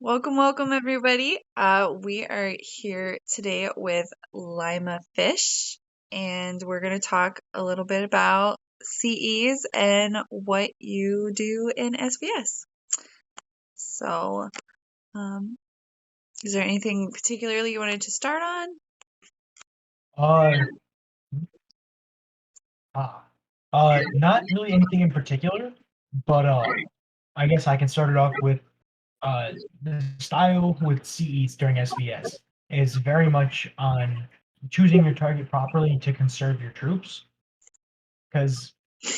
Welcome, everybody. We are here today with Limafish, and we're going to talk a little bit about CEs and what you do in SvS. So, um, is there anything particularly you wanted to start on? Uh, Not really anything in particular, but I guess I can start it off with the style with CEs during SvS is very much on choosing your target properly to conserve your troops. Because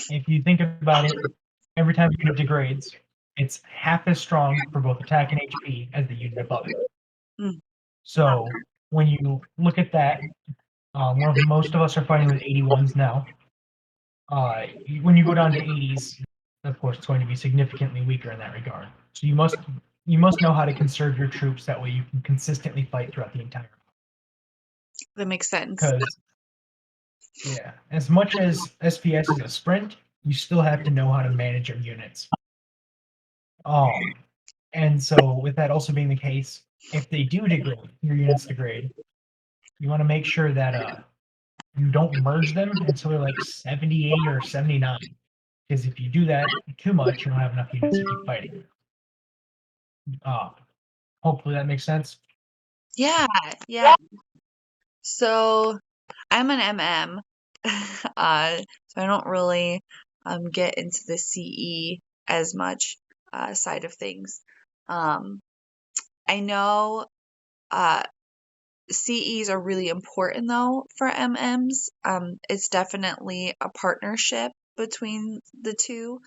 if you think about it, every time a unit degrades, it's half as strong for both attack and HP as the unit above it. Mm, So when you look at that, most of us are fighting with 81s now. When you go down to 80s, of course, it's going to be significantly weaker in that regard. So you must know how to conserve your troops. That way, you can consistently fight throughout the entire. that makes sense. Because yeah, as much as SPS is a sprint, you still have to know how to manage your units. Um, and so with that also being the case, if they do degrade, your units degrade, you want to make sure that you don't merge them until they're like 78 or 79. Because if you do that too much, you don't have enough units to keep fighting. Uh, Hopefully that makes sense. Yeah, yeah. So, I'm an MM, so I don't really get into the CE as much side of things. Um, I know uh, CEs are really important though for MMs. It's definitely a partnership between the two.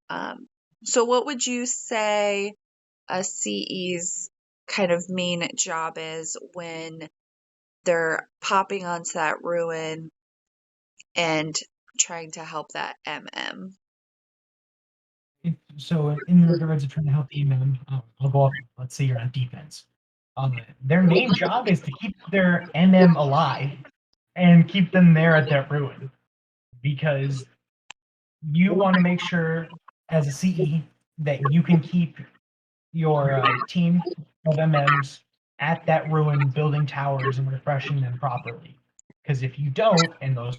Um, so, what would you say a CE's kind of main job is when they're popping onto that ruin and trying to help that MM? So in regards to trying to help the EMM, I'll go off. Let's say you're on defense. Their main job is to keep their MM alive and keep them there at that ruin because you want to make sure as a CE that you can keep your team of MMs at that ruin building towers and refreshing them properly. Because if you don't and those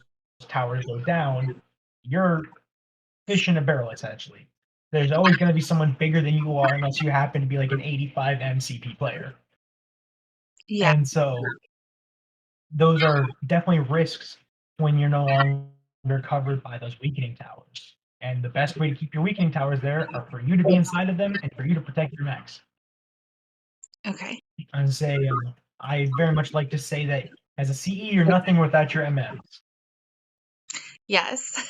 towers go down, you're fish in a barrel essentially. There's always going to be someone bigger than you are unless you happen to be like an 85 MCP player. Yeah, And so those are definitely risks when you're no longer covered by those weakening towers. And the best way to keep your weakening towers there are for you to be inside of them and for you to protect your mechs. okay. And say, I very much like to say that as a CE, you're nothing without your MMs. Yes.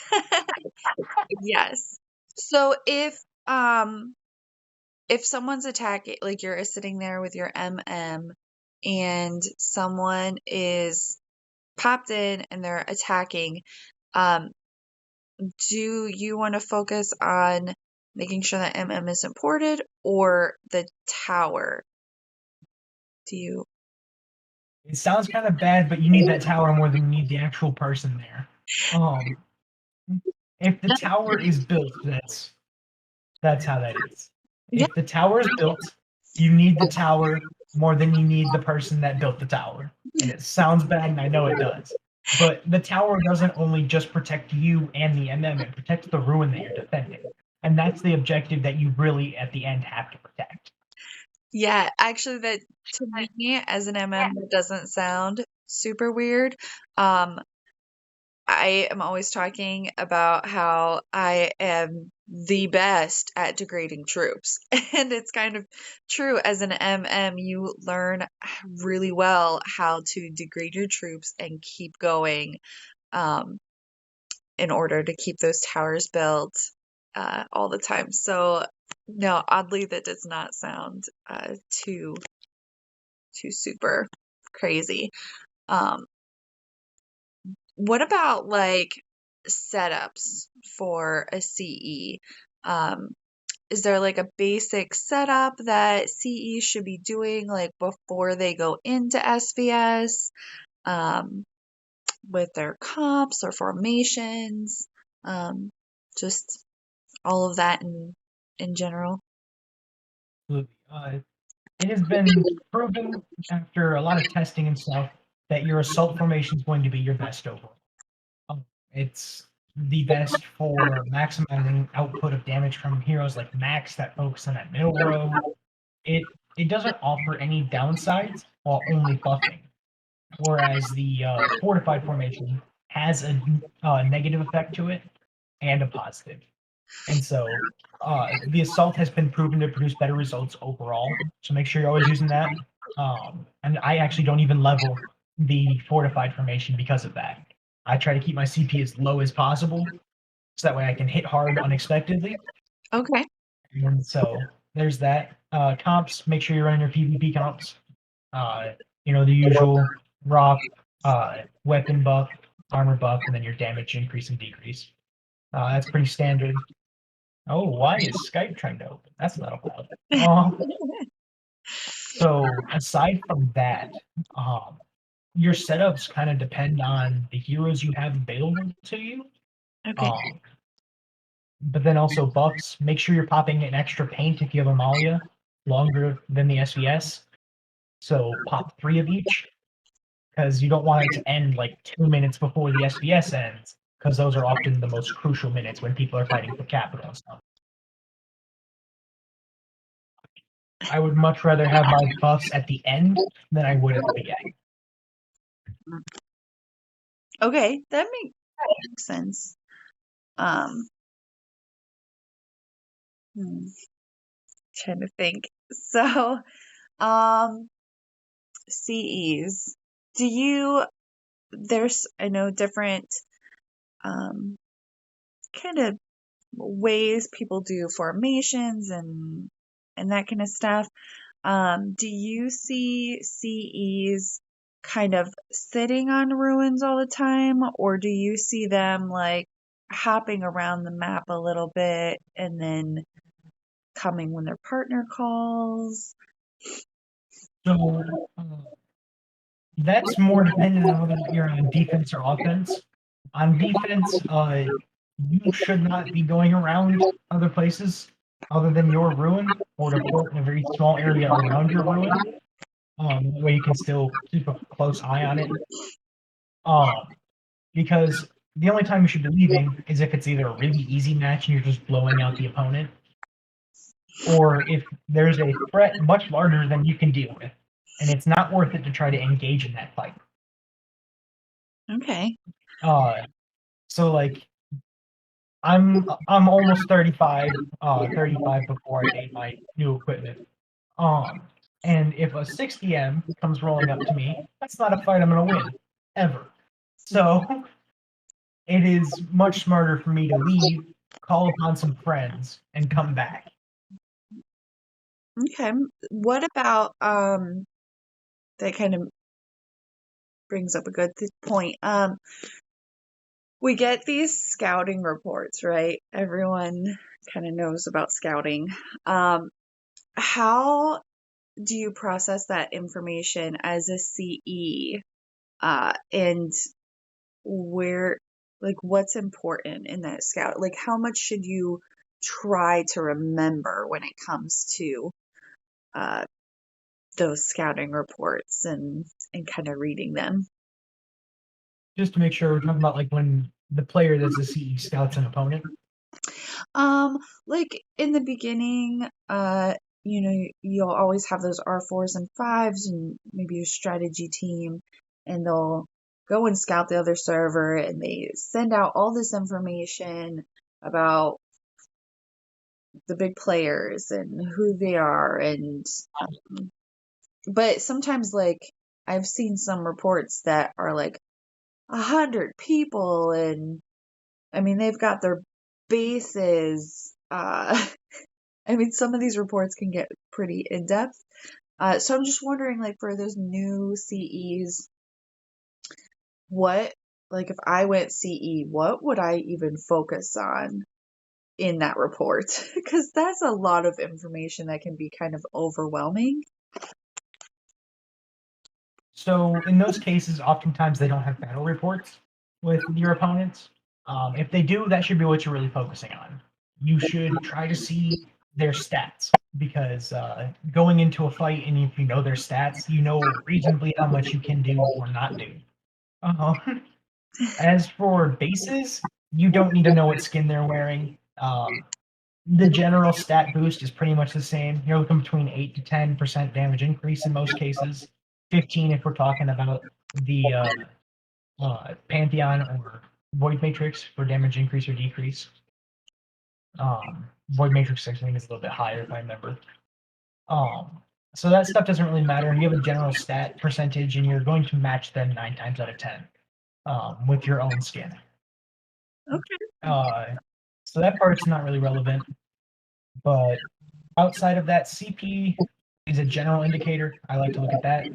Yes. So if someone's attacking, like you're sitting there with your MM and someone is popped in and they're attacking, um, do you want to focus on making sure that MM is supported or the tower? Do you? It sounds kind of bad, but you need that tower more than you need the actual person there. Um, if the tower is built, that's how that is. Yeah. If the tower is built, you need the tower more than you need the person that built the tower. And it sounds bad, and I know it does. But the tower doesn't only just protect you and the MM, it protects the ruin that you're defending. And that's the objective that you really, at the end, have to protect. Yeah, actually that to me as an MM that doesn't sound super weird. Um, I am always talking about how I am the best at degrading troops. And it's kind of true. As an MM, you learn really well how to degrade your troops and keep going um, in order to keep those towers built all the time. So, no, oddly, that does not sound too super crazy. Um, What about like setups for a CE? Um, is there like a basic setup that CE should be doing like before they go into SvS with their comps or formations? Um, just all of that in general. In it has been proven after a lot of testing and stuff that your assault formation is going to be your best overall. It's the best for maximizing output of damage from heroes like Max that focus on that middle row. It doesn't offer any downsides while only buffing, whereas the fortified formation has a negative effect to it and a positive. And so the assault has been proven to produce better results overall. So make sure you're always using that. And I actually don't even level the fortified formation because of that. I try to keep my CP as low as possible so that way I can hit hard unexpectedly. Okay. And so there's that. Comps, make sure you're running your PvP comps. The usual rock, weapon buff, armor buff, and then your damage increase and decrease. That's pretty standard. Oh, why is Skype trying to open? That's not allowed. So aside from that, your setups kind of depend on the heroes you have available to you. Okay. Um, but then also buffs. Make sure you're popping an extra paint if you have Amalia longer than the SVS. So pop 3 of each because you don't want it to end like 2 minutes before the SVS ends because those are often the most crucial minutes when people are fighting for capital and stuff. I would much rather have my buffs at the end than I would at the beginning. Okay, that makes sense. Trying to think. So, CEs. There's, I know, different kind of ways people do formations and that kind of stuff. Do you see CEs kind of sitting on ruins all the time, or do you see them like hopping around the map a little bit and then coming when their partner calls? So that's more dependent on whether you're on defense or offense. On defense, you should not be going around other places other than your ruin or to port in a very small area around your ruin. That way you can still keep a close eye on it. Because the only time you should be leaving is if it's either a really easy match and you're just blowing out the opponent, or if there's a threat much larger than you can deal with, and it's not worth it to try to engage in that fight. Okay. So like I'm almost 35, 35 before I made my new equipment. And if a 60M comes rolling up to me, that's not a fight I'm gonna win, ever. So it is much smarter for me to leave, call upon some friends, and come back. Okay. What about that kind of brings up a good point. We get these scouting reports, right? Everyone kind of knows about scouting. How do you process that information as a CE? And where, like, what's important in that scout? Like, how much should you try to remember when it comes to uh, those scouting reports and kind of reading them? Just to make sure we're talking about like when the player that's a CE scouts an opponent. Like in the beginning, you'll always have those R4s and 5s and maybe a strategy team, and they'll go and scout the other server and they send out all this information about the big players and who they are but sometimes like I've seen some reports that are like 100 people and I mean they've got their bases I mean, some of these reports can get pretty in depth. So I'm just wondering, like, for those new CEs, like, if I went CE, what would I even focus on in that report? Because that's a lot of information that can be kind of overwhelming. So in those cases, oftentimes they don't have battle reports with your opponents. If they do, that should be what you're really focusing on. You should try to see their stats. because going into a fight and if you know their stats, you know reasonably how much you can do or not do. Uh, as for bases, you don't need to know what skin they're wearing. The general stat boost is pretty much the same. You're looking between 8 to 10% damage increase in most cases, 15 if we're talking about the Pantheon or Void Matrix for damage increase or decrease. Void Matrix, I think, is a little bit higher if I remember. So that stuff doesn't really matter. You have a general stat percentage, and you're going to match them 9 times out of 10 with your own skin. Okay. So that part's not really relevant. But outside of that, CP is a general indicator. I like to look at that.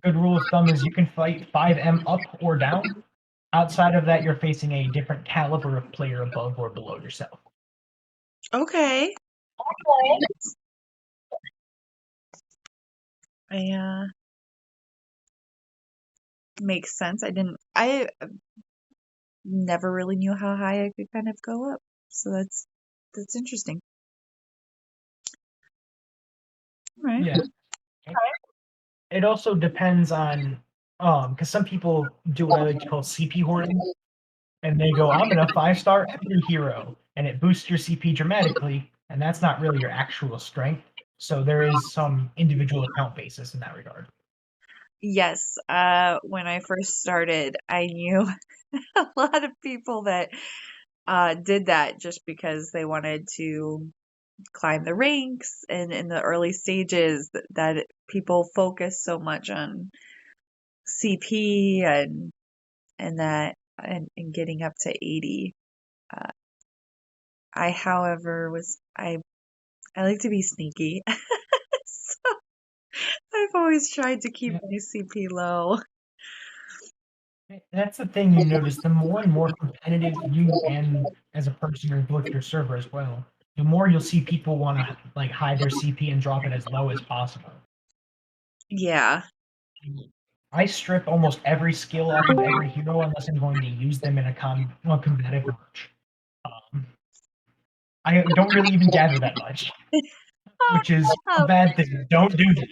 Good rule of thumb is you can fight 5M up or down. Outside of that, you're facing a different caliber of player above or below yourself. Okay. Makes sense. I never really knew how high I could kind of go up. So that's interesting. All right. Yeah. It also depends on because some people do what I like to call CP hoarding, and they go, "I'm gonna 5-star every hero," and it boosts your CP dramatically, and that's not really your actual strength. So there is some individual account basis in that regard. Yes. When I first started, I knew a lot of people that did that just because they wanted to climb the ranks, and in the early stages that people focus so much on CP and that and getting up to 80. I, however, I like to be sneaky. So I've always tried to keep Yeah. my CP low. That's the thing you notice. The more and more competitive you and as a person are with your server as well, the more you'll see people want to like hide their CP and drop it as low as possible. Yeah. I strip almost every skill off of every hero unless I'm going to use them in a combative match. Um, I don't really even gather that much, which is a Oh, bad thing. Don't do that.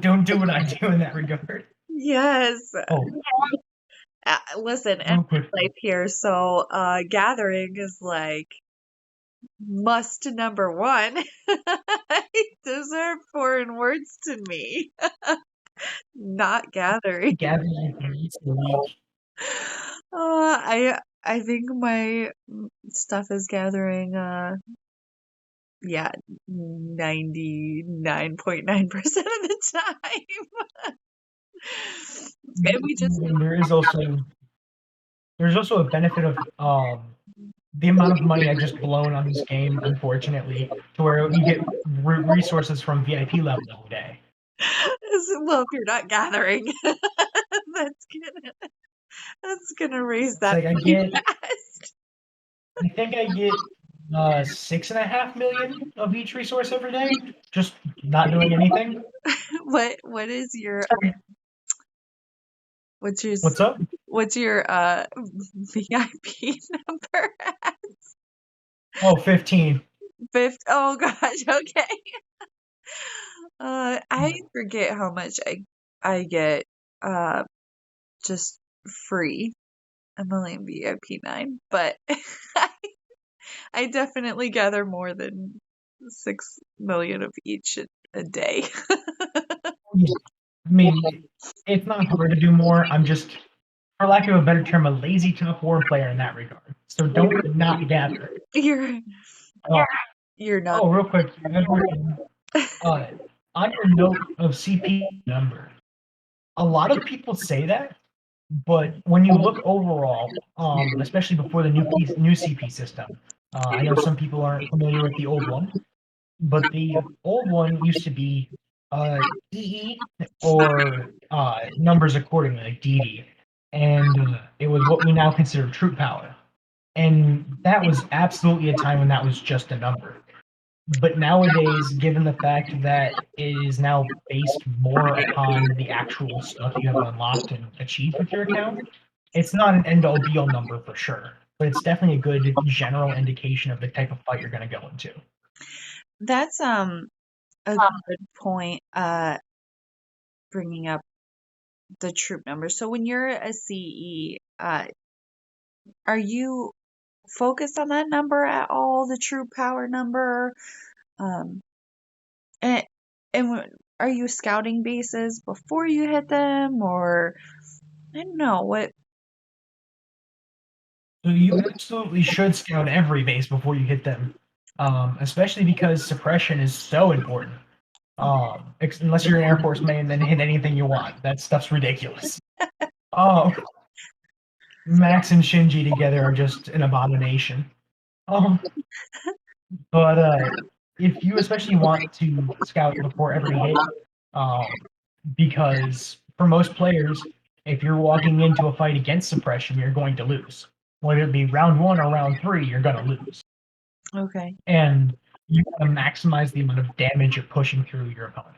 Don't do what I do in that regard. yes. Oh, Listen, end real of quick. life here. So, gathering is like must number one. Those are foreign words to me. Not gathering. Gathering needs the league. I think my stuff is gathering. Yeah, 99.9% of the time. And we just And there's also a benefit of the amount of money I just blown on this game, unfortunately, to where you get resources from VIP level every day. well, if you're not gathering, that's gonna that's gonna raise It's that like pretty fast. I think I get 6.5 million of each resource every day, just not doing anything. What is your what's your What's up? what's your VIP number? Oh, 15. Fifth. Oh gosh. Okay. I forget how much I get just free. I'm only in VIP 9, but I definitely gather more than 6 million of each a day. I mean, it's not hard to do more. I'm just, for lack of a better term, a lazy top war player in that regard. So don't not gather. You're Uh, you're not. oh, real quick, uh, on your note of CP number, a lot of people say that, but when you look overall, especially before the new CP system, I know some people aren't familiar with the old one, but the old one used to be EE or numbers accordingly, like DD, and it was what we now consider troop power, and that was absolutely a time when that was just a number. But nowadays, given the fact that it is now based more upon the actual stuff you have unlocked and achieved with your account, it's not an end all be all number for sure, but it's definitely a good general indication of the type of fight you're going to go into. That's a good point. Bringing up the troop number. So when you're a CE, are you focused on that number at all, the troop power number? Um, and are you scouting bases before you hit them, or I don't know what? So you absolutely should scout every base before you hit them, especially because suppression is so important. Unless you're an Air Force man, then hit anything you want. That stuff's ridiculous. Um, Max and Shinji together are just an abomination. Um, but if you especially want to scout before every hit, um, because for most players, if you're walking into a fight against suppression, you're going to lose. Whether it be round one or round three, you're going to lose. Okay. And you want to maximize the amount of damage you're pushing through your opponent.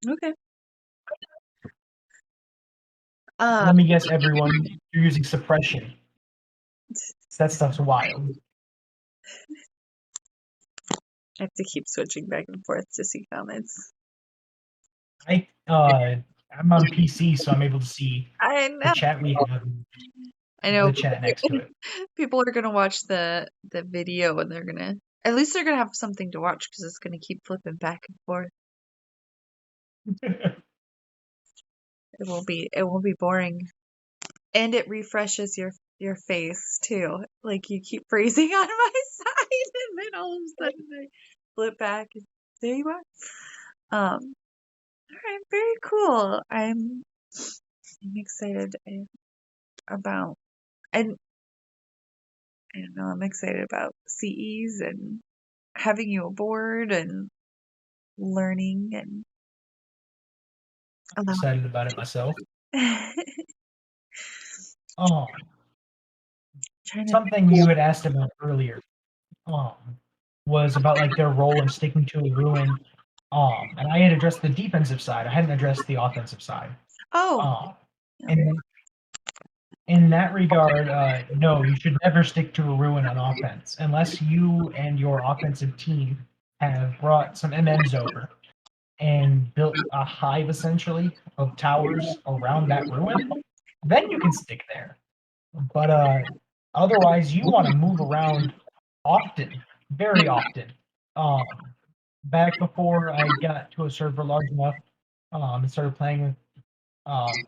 Okay. Let Um, me guess, everyone, you're using suppression. That stuff's wild. I have to keep switching back and forth to see comments. I'm on PC, so I'm able to see I the know. chat we have, I know. the chat next to it. People are gonna watch the video and they're gonna at least they're gonna have something to watch because it's gonna keep flipping back and forth. It won't be boring. And it refreshes your face too. Like you keep freezing on my side and then all of a sudden they flip back and there you are. All right, very cool. I'm excited about and I don't know, I'm excited about CEs and having you aboard and learning and about Excited about it myself. Um, trying to Something you had asked about earlier, um, was about like their role in sticking to a ruin. And I had addressed the defensive side. I hadn't addressed the offensive side. oh Um, and in that regard, no, you should never stick to a ruin on offense unless you and your offensive team have brought some MMs over and built a hive essentially of towers around that ruin. Then you can stick there. But otherwise, you want to move around often, very often. Um, Back before I got to a server large enough and started playing with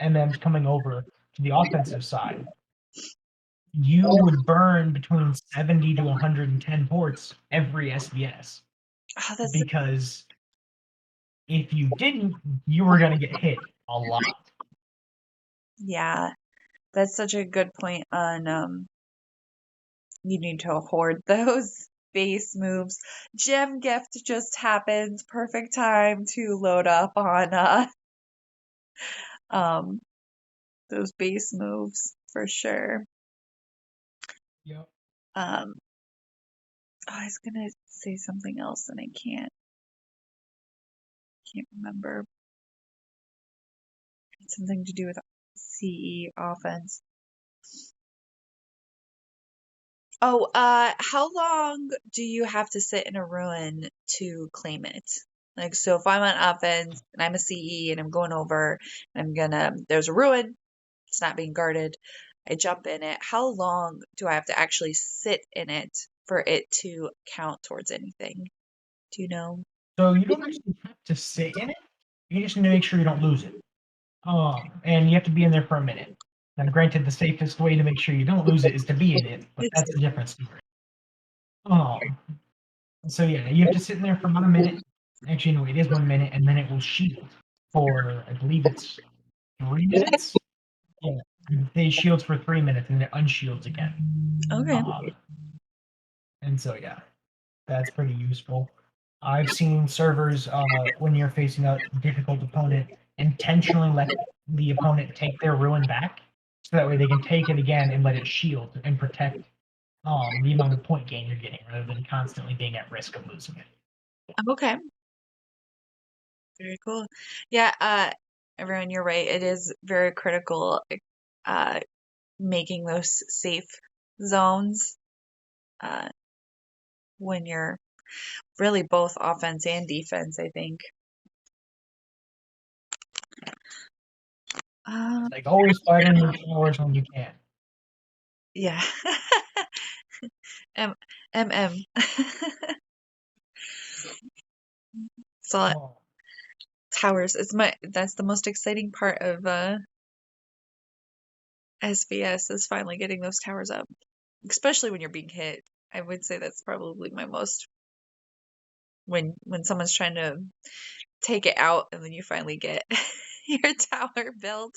MMs coming over to the offensive side, you would burn between 70 to 110 ports every SVS oh that's because if you didn't, you were going to get hit a lot. yeah, that's such a good point on you need to hoard those base moves. Gem gift just happened. Perfect time to load up on um those base moves for sure. Yep. Um I was gonna say something else and I can't remember. It's something to do with CE offense. Oh, how long do you have to sit in a ruin to claim it? Like, so if I'm on offense and I'm a CE and I'm going over and there's a ruin, it's not being guarded, I jump in it. How long do I have to actually sit in it for it to count towards anything? Do you know? So you don't actually have to sit in it. You just need to make sure you don't lose it. And you have to be in there for a minute. Now, granted, the safest way to make sure you don't lose it is to be in it, but It's that's a different story. Um, so yeah, you have to sit in there for about a minute. Actually, no, it is 1 minute, and then it will shield for I believe it's 3 minutes. Yeah, they shields for 3 minutes, and it unshields again. okay. Um, and so yeah, that's pretty useful. I've seen servers when you're facing a difficult opponent intentionally let the opponent take their ruin back, so that way they can take it again and let it shield and protect the amount of point gain you're getting, rather than constantly being at risk of losing it. Okay. Very cool. Yeah, everyone, you're right. It is very critical, uh, making those safe zones, uh, when you're really both offense and defense, I think. Um, Like always fight on your towers when you can. yeah. M MM. So Oh, towers. That's the most exciting part of SvS is finally getting those towers up. Especially when you're being hit. I would say that's probably my most when someone's trying to take it out and then you finally get your tower built.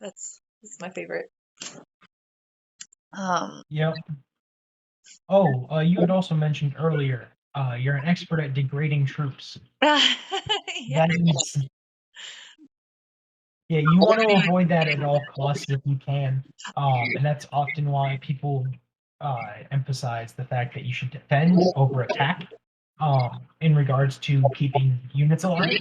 That's my favorite. Um, yep. Oh, you had also mentioned earlier, you're an expert at degrading troops. yeah. That is, yeah, you want to avoid that at all costs if you can. And that's often why people emphasize the fact that you should defend over attack in regards to keeping units alive.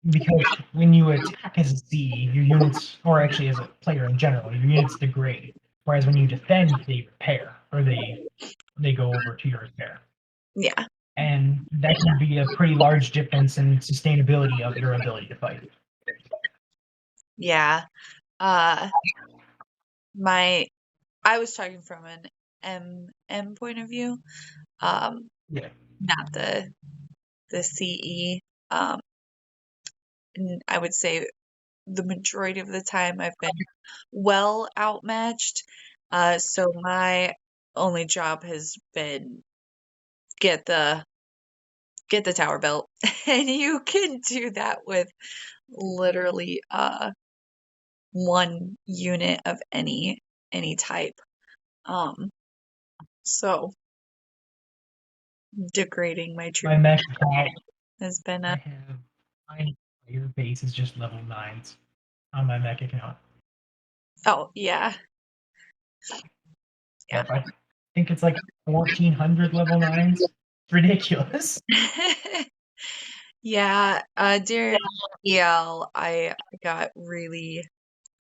Because when you attack as a CE, your units, or actually as a player in general, your units degrade. Whereas when you defend, they repair, or they go over to your repair. Yeah. And that can be a pretty large difference in sustainability of your ability to fight. Yeah. Uh my I was talking from an MM point of view, um, Yeah. not the CE. Um, and I would say the majority of the time I've been well outmatched. So my only job has been get the get the tower built, and you can do that with literally one unit of any type. Um, so degrading my troop My mech account, has been I a have my player base is just level nines on my mech account. oh yeah, yeah. Yep, I think it's like 1,400 level nines. It's ridiculous. Yeah, during EL, I got really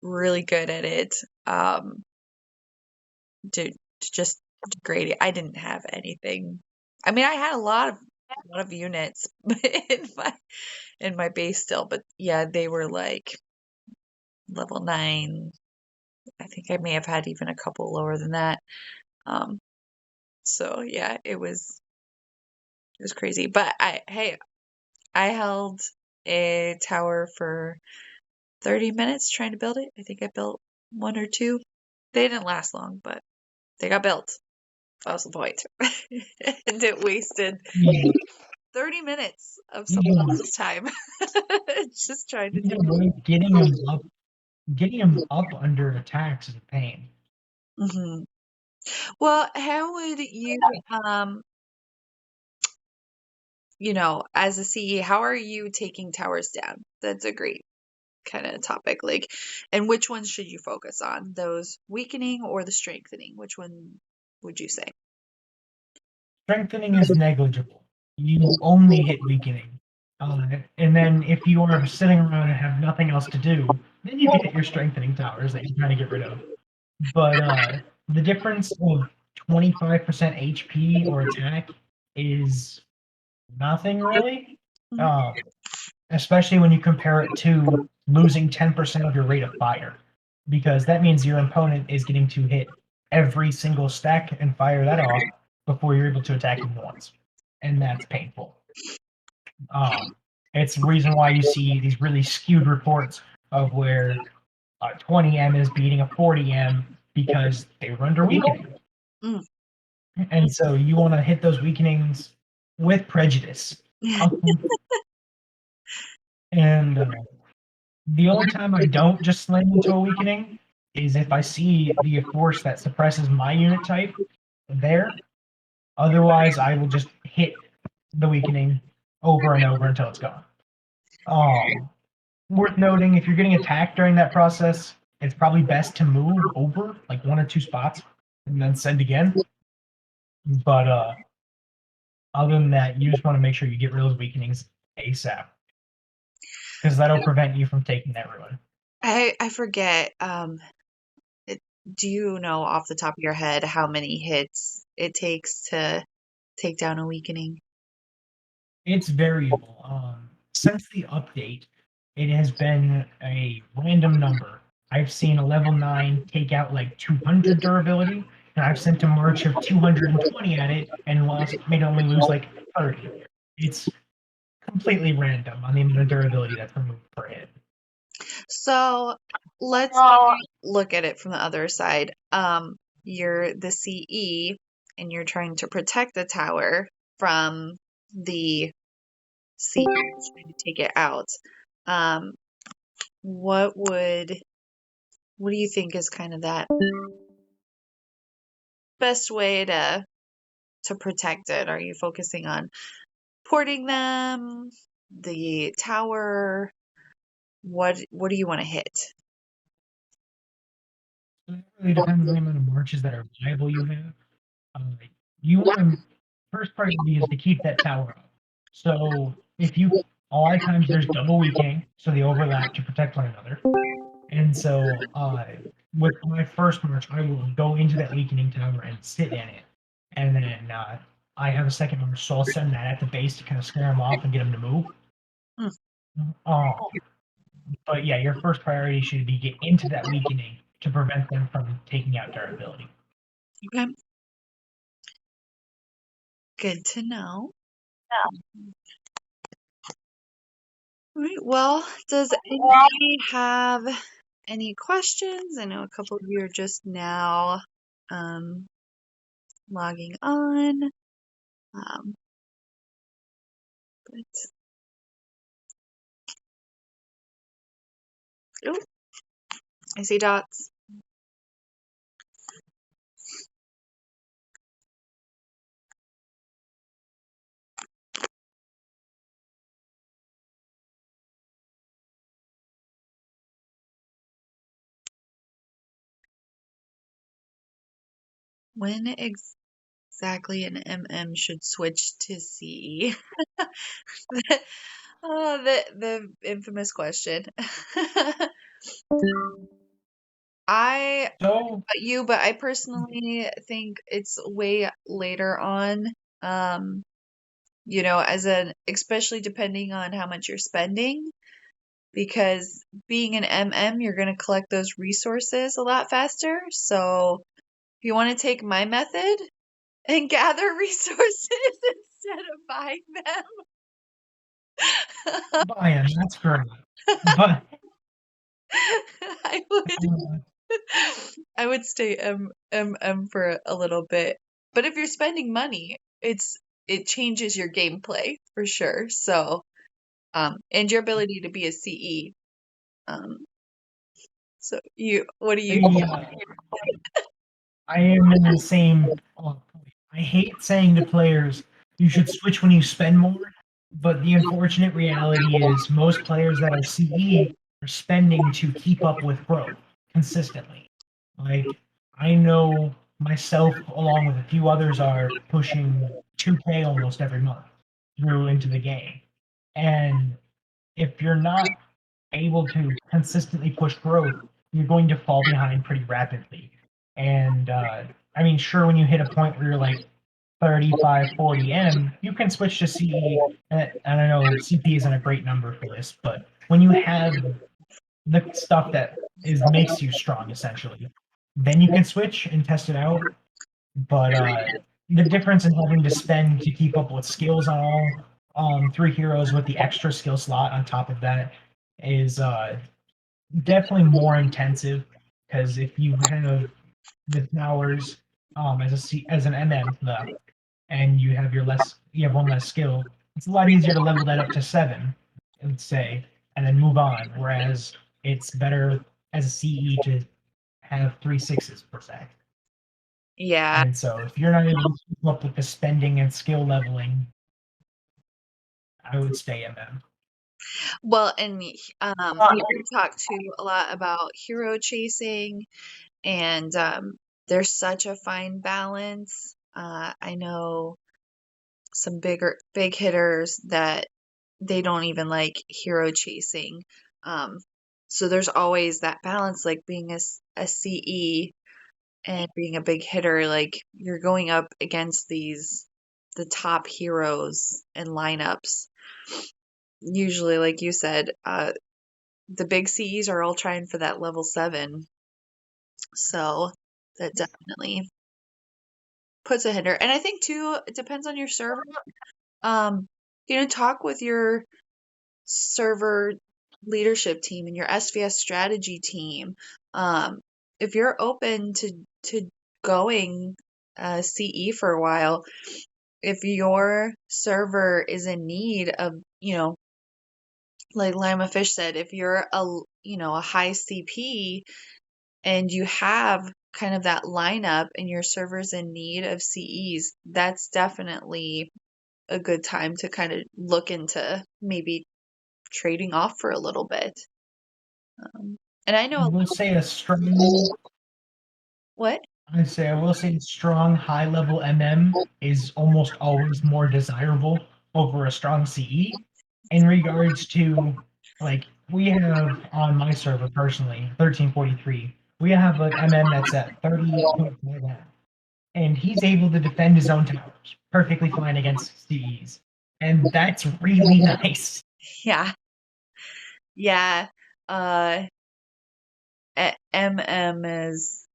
good at it. Um, to just degrade it. I didn't have anything. I mean, I had a lot of units in my base still, but yeah, they were like level 9. I think I may have had even a couple lower than that. Um, so yeah, it was crazy. But hey, I held a tower for 30 minutes trying to build it. I think I built one or two. They didn't last long, but they got built. That was the point. And it wasted Yeah, 30 minutes of someone even, else's time just trying to do. even really getting them up under attacks is a pain. Hmm. Well, how would you, um, as a CE, how are you taking towers down? That's a great kind of topic. Like, and which ones should you focus on? Those weakening or the strengthening? Which one would you say? Strengthening is negligible. You only hit weakening. And then if you are sitting around and have nothing else to do, then you can hit your strengthening towers that you're trying to get rid of. But the difference of 25% HP or attack is nothing really. Mhm. Um, Especially when you compare it to losing 10% of your rate of fire, because that means your opponent is getting to hit every single stack and fire that off before you're able to attack him once, and that's painful. Um, it's the reason why you see these really skewed reports of where 20M is beating a 40M because they were under weakening, Mm. and so you want to hit those weakenings with prejudice. Um, and The only time I don't just slam into a weakening is if I see the force that suppresses my unit type there. Otherwise, I will just hit the weakening over and over until it's gone. Um, Worth noting, if you're getting attacked during that process, it's probably best to move over like one or two spots and then send again. But other than that, you just want to make sure you get rid of those weakenings ASAP because that'll prevent you from taking that ruin. I forget. It, do you know off the top of your head how many hits it takes to take down a weakening? It's variable. Since the update, it has been a random number. I've seen a level 9 take out like 200 durability, and I've sent a march of 220 at it and made it only lose like 30. It's completely random on the amount of durability that's removed per hit. So let's look at it from the other side. You're the CE and you're trying to protect the tower from the CE trying to take it out. Um, what do you think is kind of that best way to protect it? Are you focusing on porting them, the tower? What do you want to hit? It really depends on the amount of marches that are viable you have. Um, you want to first priority is to keep that tower up. So if you a lot of times there's double weakening, so they overlap to protect one another. And so with my first march, I will go into that weakening tower and sit in it, and then I have a second march, so I'll send that at the base to kind of scare them off and get them to move. Hmm, Uh, but yeah, your first priority should be get into that weakening to prevent them from taking out durability. okay, good to know. All right. Well, does anybody have any questions? I know a couple of you are just now um, logging on. But oh, I see dots. When exactly an MM should switch to CE? Oh, the infamous question. I So but I personally think it's way later on. Um, as an especially depending on how much you're spending, because being an MM, you're going to collect those resources a lot faster. So if you want to take my method and gather resources instead of buying them, buy-in, that's great. But I would uh, I would stay MM for a little bit. But if you're spending money, it changes your gameplay for sure. So, and your ability to be a CE. Um, so what do you I, I am in the same. I hate saying to players, you should switch when you spend more, but the unfortunate reality is most players that are CE are spending to keep up with growth consistently. Like, I know myself, along with a few others, are pushing 2K almost every month through into the game. And if you're not able to consistently push growth, you're going to fall behind pretty rapidly. And I mean, sure, when you hit a point where you're like 35, 40 M, you can switch to CE. And I know CP isn't a great number for this, but when you have the stuff that makes you strong, essentially, then you can switch and test it out. But the difference in having to spend to keep up with skills on all three heroes with the extra skill slot on top of that is definitely more intensive because if you have the towers as an MM and you have one less skill, it's a lot easier to level that up to 7, let's say, and then move on. Whereas it's better as a CE to have 3 6s per se. yeah. And so if you're not able to keep up with the spending and skill leveling, I would stay MM. Well, and we talked to a lot about hero chasing, and there's such a fine balance. I know some big hitters that they don't even like hero chasing. Um, so there's always that balance, like being a CE and being a big hitter, like you're going up against these the top heroes and lineups. Usually, like you said, the big CEs are all trying for that level 7. So that definitely puts a hinder. And I think too, it depends on your server. Um, talk with your server leadership team and your SVS strategy team. Um, if you're open to going CE for a while, if your server is in need of, like Limafish said, if you're a high CP and you have kind of that lineup and your server's in need of CEs, that's definitely a good time to kind of look into maybe trading off for a little bit. And I know I a will little. say a strong What? I will say strong high level MM is almost always more desirable over a strong CE in regards to like we have on my server personally 1343 we have an MM that's at 38.5 and he's able to defend his own towers perfectly fine against CEs and that's really nice. Yeah. Yeah. Uh, MM is,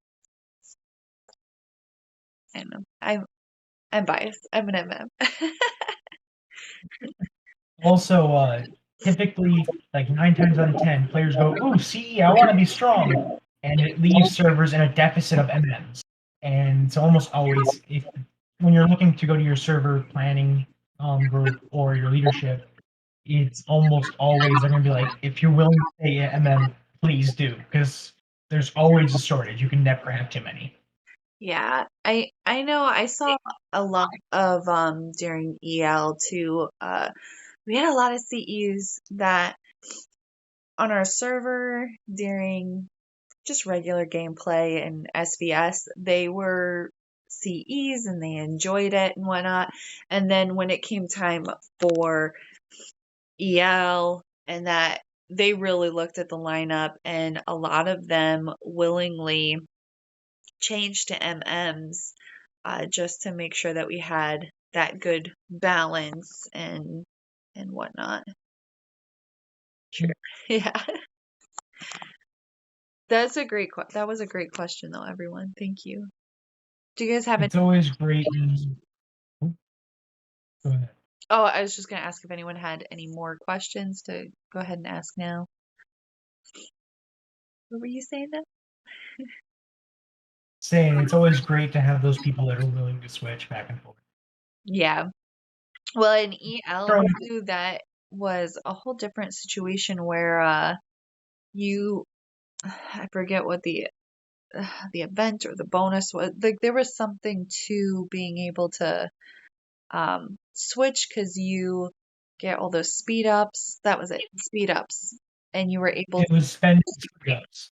I don't know. I'm biased. I'm an MM. Also, typically, like 9 times out of 10, players go, "Ooh, CE, I want to be strong," and it leaves servers in a deficit of MMs. And it's almost always if when you're looking to go to your server planning group or your leadership, it's almost always they're gonna be like, "If you're willing to pay MM, please do," because there's always a shortage. You can never have too many. Yeah, I know I saw a lot of during EL too. We had a lot of CEs that on our server during just regular gameplay and SVS, they were CEs and they enjoyed it and whatnot. And then when it came time for EL and that, they really looked at the lineup and a lot of them willingly changed to MMs just to make sure that we had that good balance and whatnot. Sure. Yeah. That was a great question though, everyone. Thank you. Do you guys have any? It's always great. Oh, go ahead. Oh, I was just gonna ask if anyone had any more questions to go ahead and ask now. What were you saying then? Saying it's always great to have those people that are willing to switch back and forth. Yeah. Well, in EL Throwing too, that was a whole different situation where you I forget what the event or the bonus was. Like there was something to being able to switch because you get all those speed ups. That was it, speed ups, and you were able it to, was spending ups.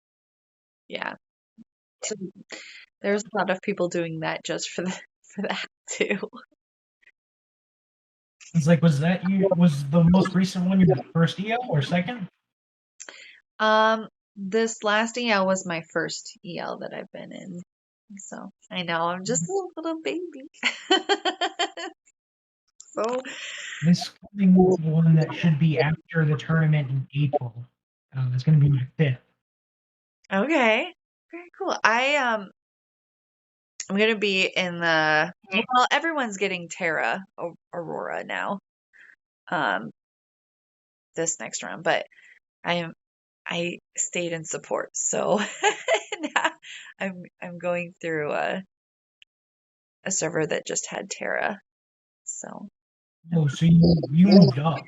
yeah. So there's a lot of people doing that just for the for that too. It's like, was the most recent one your first EO or second? This last EL was my first EL that I've been in. So I know I'm just a little baby. So This coming one that should be after the tournament in April is going to be my fifth. okay, very cool. I'm gonna be in the well, everyone's getting Terra Aurora now, um, this next round, but I stayed in support, so now I'm going through a server that just had Terra. So Oh, so you moved up.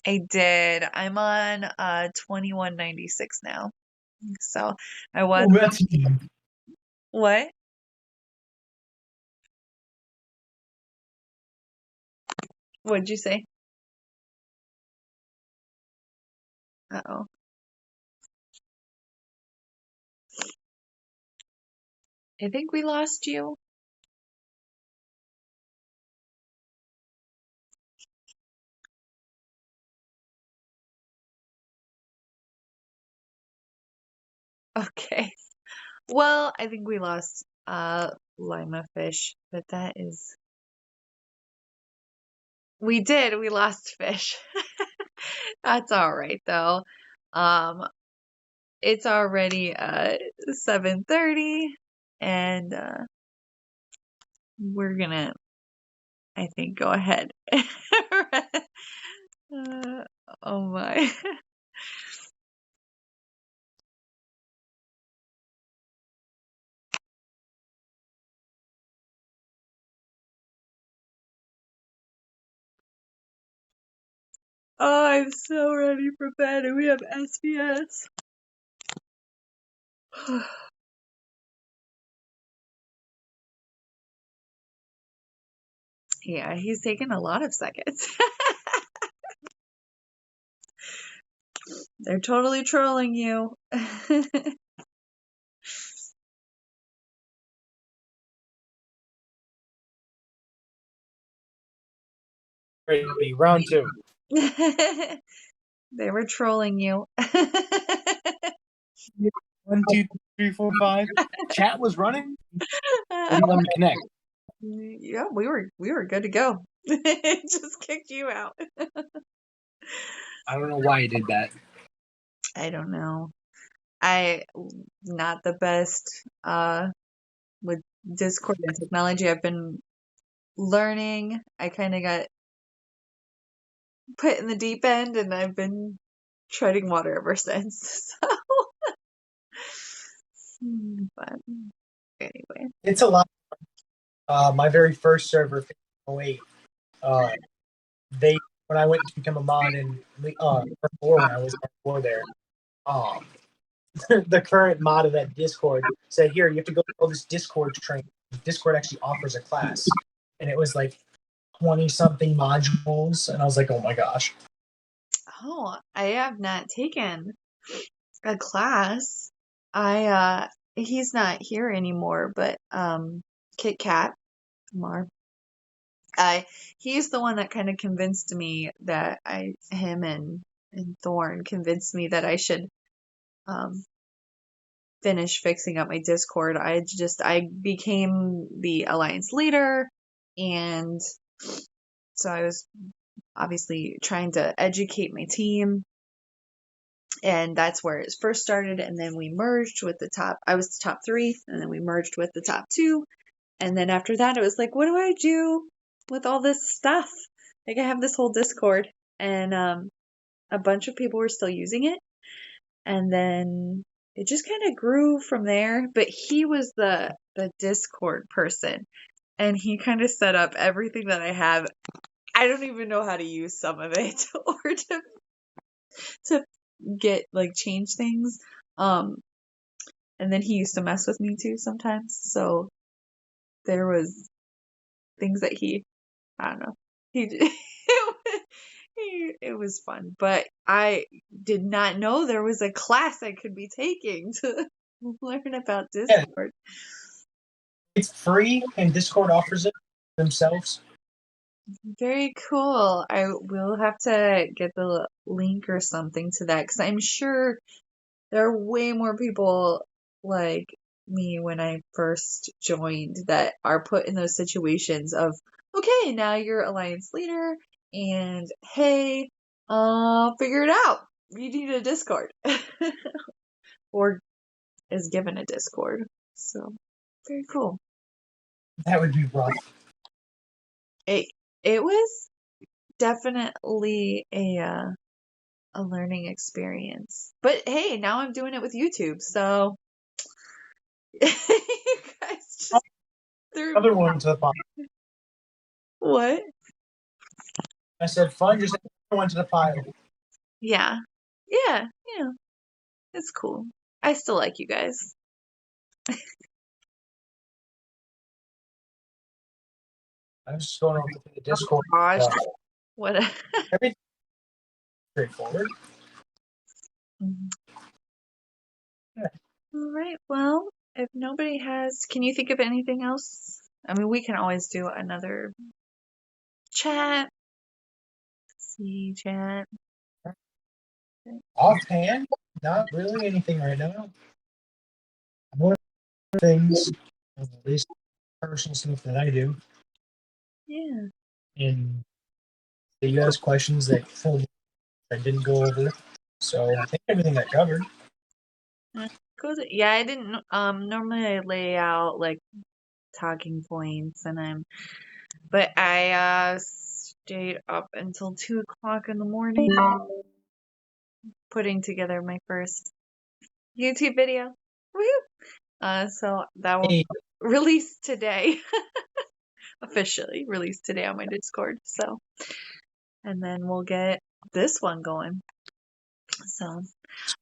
I did. I'm on 2196 now. So I was Oh, that's even. what? What'd you say? Uh-oh. I think we lost you. Okay. Well, I think we lost Lima Fish, but that is We did. We lost fish. That's all right though. Um, it's already 7:30 and we're gonna, I think, go ahead. Uh, oh my. Oh, I'm so ready for bed and we have SvS. Yeah, he's taking a lot of seconds. They're totally trolling you. Ready, round two. They were trolling you. 1, 2, 3, 4, 5. Chat was running. Wouldn't let me connect. Yeah, we were good to go. It just kicked you out. I don't know why he did that. I don't know. I not the best with Discord and technology. I've been learning. I kind of got put in the deep end and I've been treading water ever since. So, but anyway. It's a lot. My very first server, 08, they when I went to become a mod in before when I was before there, um, the current mod of that Discord said, "Here, you have to go to this Discord training. Discord actually offers a class," and it was like 20 something modules, and I was like, "Oh my gosh!" Oh, I have not taken a class. I he's not here anymore, but Kit Kat Mar. I he's the one that kind of convinced me that him and Thorn convinced me that I should um finish fixing up my Discord. I became the alliance leader and so I was obviously trying to educate my team and that's where it first started and then we merged with the top. I was the top 3 and then we merged with the top 2 and then after that it was like what do I do with all this stuff? Like I have this whole Discord and a bunch of people were still using it and then it just kind of grew from there, but he was the Discord person and he kind of set up everything that I have. I don't even know how to use some of it or to get like change things. Um, and then he used to mess with me too sometimes. So there was things that I don't know, he did. It was fun, but I did not know there was a class I could be taking to learn about Yeah, Discord. it's free, and Discord offers it themselves. Very cool. I will have to get the link or something to that because I'm sure there are way more people like me when I first joined that are put in those situations of, okay, now you're alliance leader and hey, figure it out. You need a Discord or is given a Discord. So very cool. That would be rough. It it was definitely a learning experience. But hey, now I'm doing it with YouTube, so you guys just threw me. Other one to the pile. What? I said, fun, just another one to the pile. Yeah. Yeah, yeah. It's cool. I still like you guys. I'm just going over to the Oh Discord. gosh. What a Everything's straightforward. Mhm. Yeah. All right. Well, if nobody has, can you think of anything else? I mean, we can always do another chat. See chat. Offhand, not really anything right now. More things, at least personal stuff that I do. Yeah. And You asked questions that I didn't go over, so I think everything got covered. Yeah, I didn't normally I lay out like talking points but I stayed up until 2 o'clock in the morning putting together my first YouTube video. Woohoo! So that will Hey, release today. Officially released today on my Discord. So, and then we'll get this one going. So,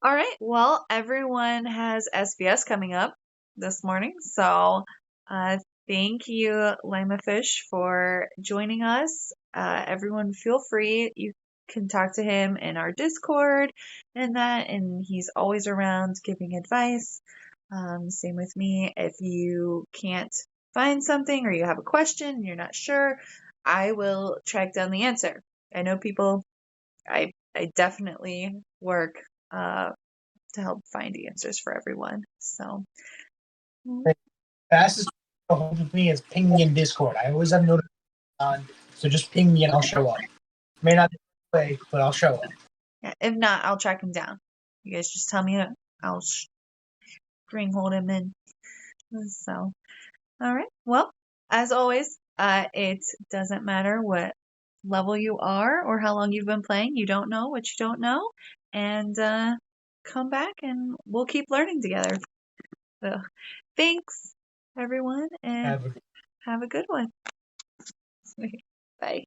all right. Well, everyone has SvS coming up this morning. So, uh, thank you, Limafish, for joining us. Everyone, feel free. You can talk to him in our Discord and he's always around giving advice. Same with me. If you can't find something or you have a question and you're not sure, I will track down the answer. I know people, I definitely work uh, to help find answers for everyone. So, the fastest way to get a hold of me is ping me in Discord. I always have notifications on, so just ping me and I'll show up. May not be the way, but I'll show up. yeah, if not, I'll track him down. You guys just tell me, I'll string hold him in. So, all right. Well, as always, it doesn't matter what level you are or how long you've been playing. You don't know what you don't know. And come back and we'll keep learning together. So, thanks, everyone, and Have a have a good one. Bye.